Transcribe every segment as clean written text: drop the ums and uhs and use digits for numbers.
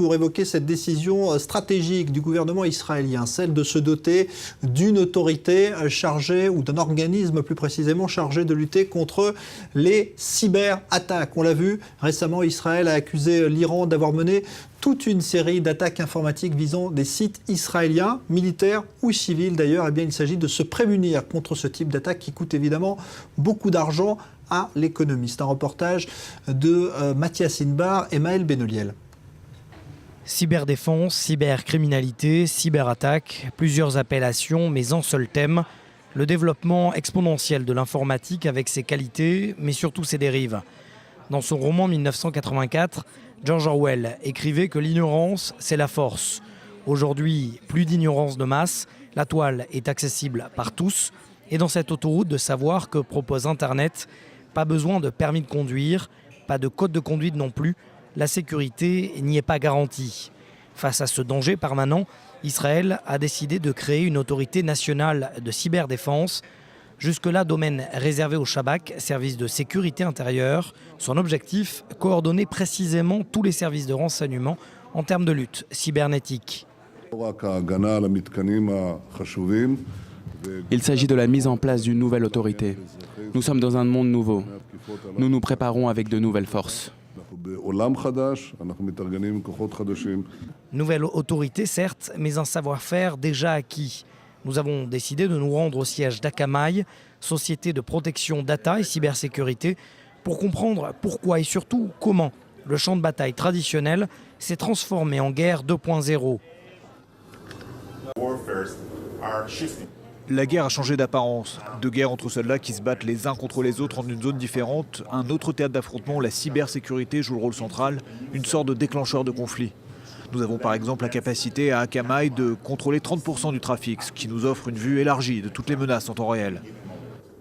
pour évoquer cette décision stratégique du gouvernement israélien, celle de se doter d'une autorité chargée, ou d'un organisme plus précisément chargé de lutter contre les cyberattaques. On l'a vu récemment, Israël a accusé l'Iran d'avoir mené toute une série d'attaques informatiques visant des sites israéliens, militaires ou civils d'ailleurs. Eh bien, il s'agit de se prémunir contre ce type d'attaque qui coûte évidemment beaucoup d'argent à l'économie. C'est un reportage de Mathias Inbar et Maël Benoliel. Cyberdéfense, cybercriminalité, cyberattaque, plusieurs appellations, mais un seul thème, le développement exponentiel de l'informatique avec ses qualités, mais surtout ses dérives. Dans son roman 1984, George Orwell écrivait que l'ignorance, c'est la force. Aujourd'hui, plus d'ignorance de masse, la toile est accessible par tous. Et dans cette autoroute de savoir que propose Internet, pas besoin de permis de conduire, pas de code de conduite non plus, la sécurité n'y est pas garantie. Face à ce danger permanent, Israël a décidé de créer une autorité nationale de cyberdéfense. Jusque-là, domaine réservé au Shabak, service de sécurité intérieure. Son objectif, coordonner précisément tous les services de renseignement en termes de lutte cybernétique. Il s'agit de la mise en place d'une nouvelle autorité. Nous sommes dans un monde nouveau. Nous nous préparons avec de nouvelles forces. Nouvelle autorité, certes, mais un savoir-faire déjà acquis. Nous avons décidé de nous rendre au siège d'Akamai, société de protection data et cybersécurité, pour comprendre pourquoi et surtout comment le champ de bataille traditionnel s'est transformé en guerre 2.0. La guerre a changé d'apparence. Deux guerres entre soldats qui se battent les uns contre les autres en une zone différente. Un autre théâtre d'affrontement, la cybersécurité, joue le rôle central, une sorte de déclencheur de conflit. Nous avons par exemple la capacité à Akamai de contrôler 30% du trafic, ce qui nous offre une vue élargie de toutes les menaces en temps réel.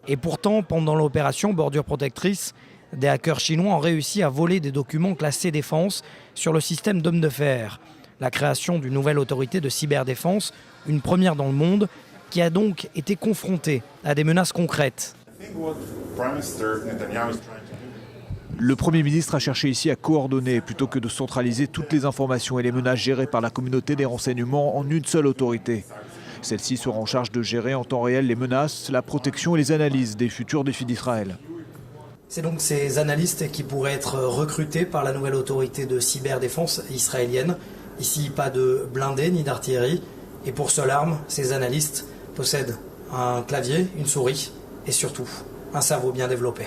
Et pourtant, pendant l'opération Bordure Protectrice, des hackers chinois ont réussi à voler des documents classés défense sur le système d'hommes de fer. La création d'une nouvelle autorité de cyberdéfense, une première dans le monde, qui a donc été confrontée à des menaces concrètes. Le Premier ministre a cherché ici à coordonner plutôt que de centraliser toutes les informations et les menaces gérées par la communauté des renseignements en une seule autorité. Celle-ci sera en charge de gérer en temps réel les menaces, la protection et les analyses des futurs défis d'Israël. C'est donc ces analystes qui pourraient être recrutés par la nouvelle autorité de cyberdéfense israélienne. Ici, pas de blindés ni d'artillerie. Et pour seule arme, ces analystes possèdent un clavier, une souris et surtout un cerveau bien développé.